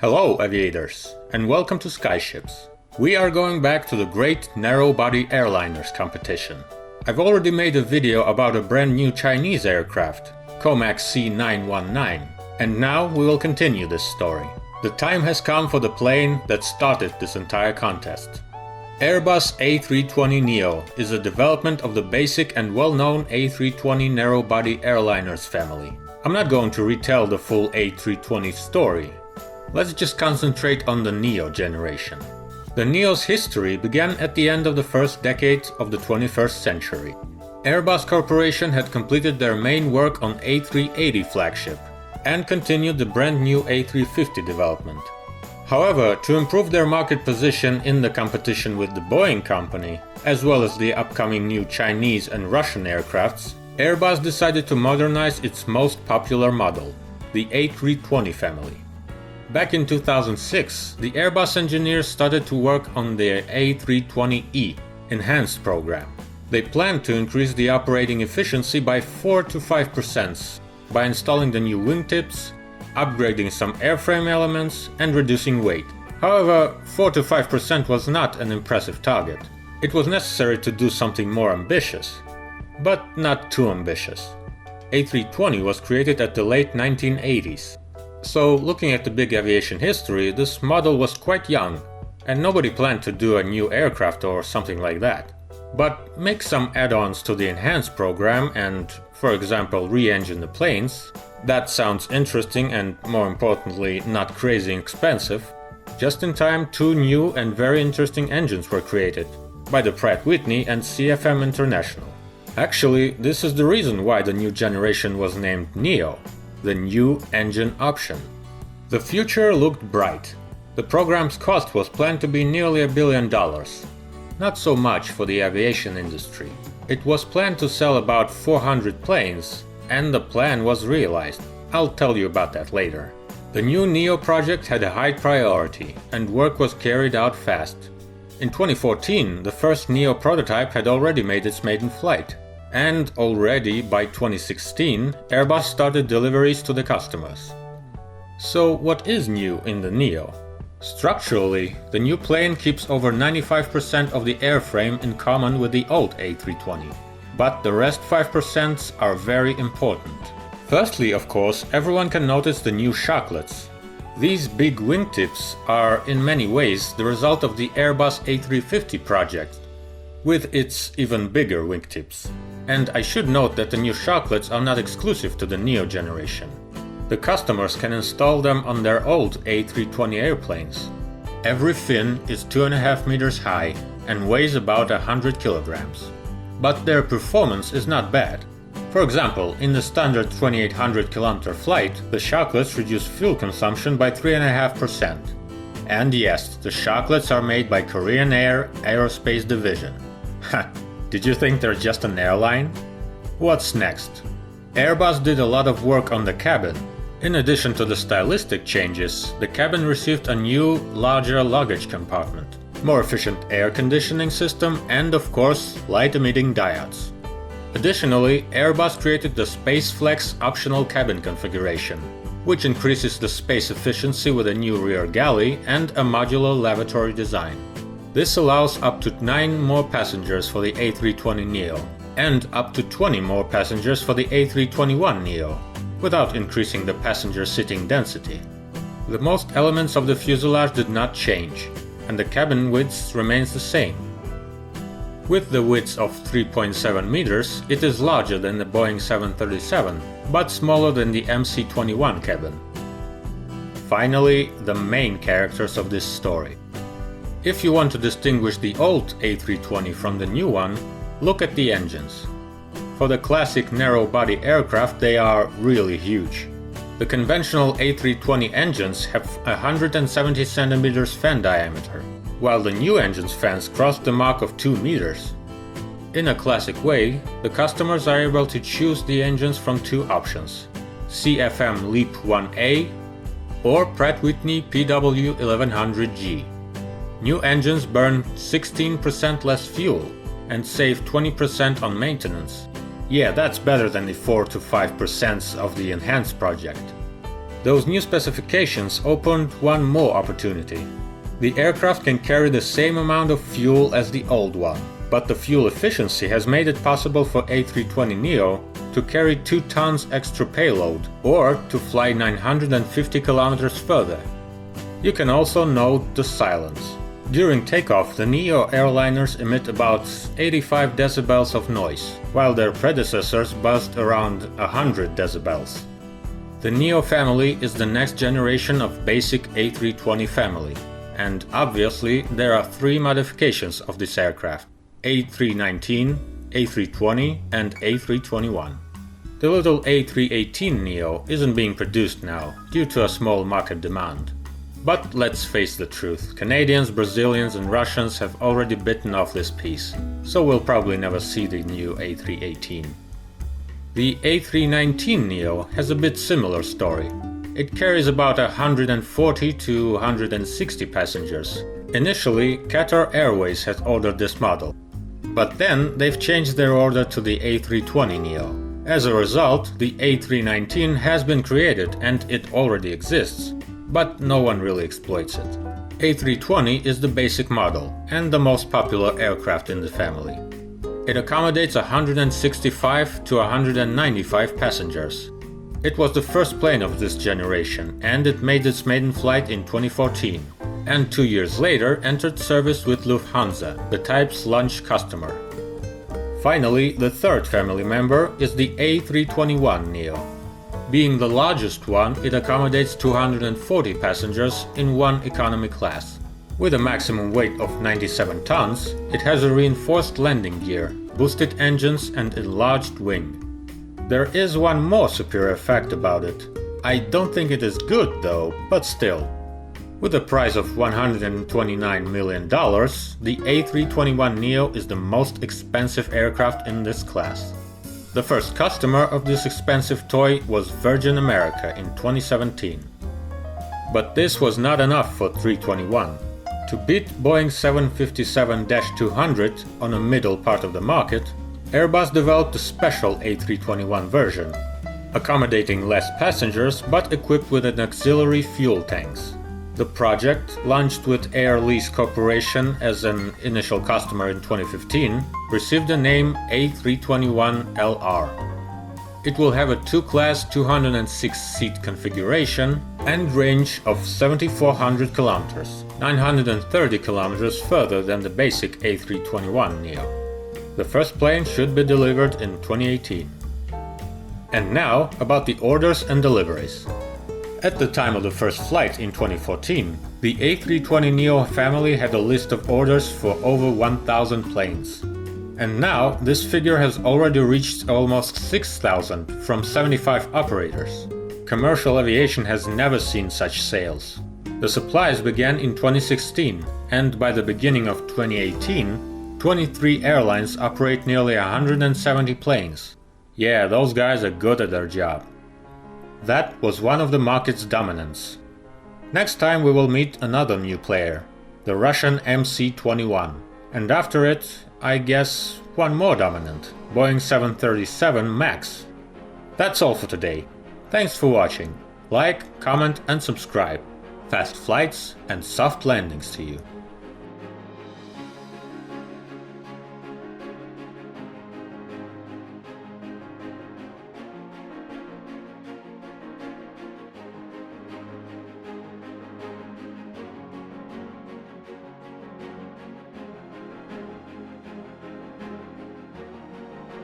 Hello aviators, and welcome to Skyships. We are going back to the great narrow-body airliners competition. I've already made a video about a brand new Chinese aircraft, Comac C919, and now we will continue this story. The time has come for the plane that started this entire contest. Airbus A320neo is a development of the basic and well-known A320 narrow-body airliners family. I'm not going to retell the full A320 story. Let's just concentrate on the Neo generation. The Neo's history began at the end of the first decade of the 21st century. Airbus Corporation had completed their main work on A380 flagship and continued the brand new A350 development. However, to improve their market position in the competition with the Boeing company, as well as the upcoming new Chinese and Russian aircrafts, Airbus decided to modernize its most popular model, the A320 family. Back in 2006, the Airbus engineers started to work on their A320e enhanced program. They planned to increase the operating efficiency by 4 to 5% by installing the new wingtips, upgrading some airframe elements, and reducing weight. However, 4 to 5% was not an impressive target. It was necessary to do something more ambitious, but not too ambitious. A320 was created at the late 1980s. So, looking at the big aviation history, this model was quite young, and nobody planned to do a new aircraft or something like that. But make some add-ons to the enhanced program and, for example, re-engine the planes. That sounds interesting and, more importantly, not crazy expensive. Just in time, two new and very interesting engines were created by the Pratt & Whitney and CFM International. Actually, this is the reason why the new generation was named Neo. The new engine option. The future looked bright. The program's cost was planned to be nearly $1 billion. Not so much for the aviation industry. It was planned to sell about 400 planes, and the plan was realized. I'll tell you about that later. The new Neo project had a high priority, and work was carried out fast. In 2014, the first Neo prototype had already made its maiden flight. And already by 2016, Airbus started deliveries to the customers. So what is new in the Neo? Structurally, the new plane keeps over 95% of the airframe in common with the old A320. But the rest 5% are very important. Firstly, of course, everyone can notice the new shocklets. These big wingtips are in many ways the result of the Airbus A350 project, with its even bigger wingtips. And I should note that the new shocklets are not exclusive to the Neo generation. The customers can install them on their old A320 airplanes. Every fin is 2.5 meters high and weighs about 100 kilograms. But their performance is not bad. For example, in the standard 2800 kilometer flight, the shocklets reduce fuel consumption by 3.5%. And yes, the shocklets are made by Korean Air Aerospace Division. Ha! Did you think they're just an airline? What's next? Airbus did a lot of work on the cabin. In addition to the stylistic changes, the cabin received a new, larger luggage compartment, more efficient air conditioning system, and of course, light-emitting diodes. Additionally, Airbus created the SpaceFlex optional cabin configuration, which increases the space efficiency with a new rear galley and a modular lavatory design. This allows up to 9 more passengers for the A320neo and up to 20 more passengers for the A321neo, without increasing the passenger sitting density. The most elements of the fuselage did not change, and the cabin width remains the same. With the width of 3.7 meters, it is larger than the Boeing 737, but smaller than the MC-21 cabin. Finally, the main characters of this story. If you want to distinguish the old A320 from the new one, look at the engines. For the classic narrow-body aircraft, they are really huge. The conventional A320 engines have 170 centimeters fan diameter, while the new engine's fans cross the mark of 2 meters. In a classic way, the customers are able to choose the engines from two options: CFM LEAP 1A or Pratt & Whitney PW1100G. New engines burn 16% less fuel and save 20% on maintenance. Yeah, that's better than the 4 to 5% of the enhanced project. Those new specifications opened one more opportunity. The aircraft can carry the same amount of fuel as the old one, but the fuel efficiency has made it possible for A320neo to carry 2 tons extra payload, or to fly 950 kilometers further. You can also note the silence. During takeoff, the Neo airliners emit about 85 decibels of noise, while their predecessors buzzed around 100 decibels. The Neo family is the next generation of basic A320 family, and obviously there are 3 modifications of this aircraft: A319, A320 and A321. The little A318neo isn't being produced now, due to a small market demand. But let's face the truth, Canadians, Brazilians and Russians have already bitten off this piece, so we'll probably never see the new A318. The A319neo has a bit similar story. It carries about 140 to 160 passengers. Initially, Qatar Airways had ordered this model, but then they've changed their order to the A320neo. As a result, the A319 has been created and it already exists, but no one really exploits it. A320 is the basic model and the most popular aircraft in the family. It accommodates 165 to 195 passengers. It was the first plane of this generation and it made its maiden flight in 2014, and 2 years later entered service with Lufthansa, the type's launch customer. Finally, the third family member is the A321neo. Being the largest one, it accommodates 240 passengers in one economy class. With a maximum weight of 97 tons, it has a reinforced landing gear, boosted engines and enlarged wing. There is one more superior fact about it. I don't think it is good though, but still. With a price of $129 million, the A321neo is the most expensive aircraft in this class. The first customer of this expensive toy was Virgin America in 2017. But this was not enough for 321. To beat Boeing 757-200 on a middle part of the market, Airbus developed a special A321 version, accommodating less passengers but equipped with an auxiliary fuel tanks. The project, launched with Air Lease Corporation as an initial customer in 2015, received the name A321LR. It will have a 2-class 206-seat configuration and range of 7,400 kilometers, 930 kilometers further than the basic A321neo. The first plane should be delivered in 2018. And now about the orders and deliveries. At the time of the first flight in 2014, the A320neo family had a list of orders for over 1,000 planes. And now this figure has already reached almost 6,000 from 75 operators. Commercial aviation has never seen such sales. The supplies began in 2016, and by the beginning of 2018, 23 airlines operate nearly 170 planes. Yeah, those guys are good at their job. That was one of the market's dominants. Next time we will meet another new player, the Russian MC-21, and after it, I guess, one more dominant, Boeing 737 MAX. That's all for today. Thanks for watching. Like, comment and subscribe. Fast flights and soft landings to you.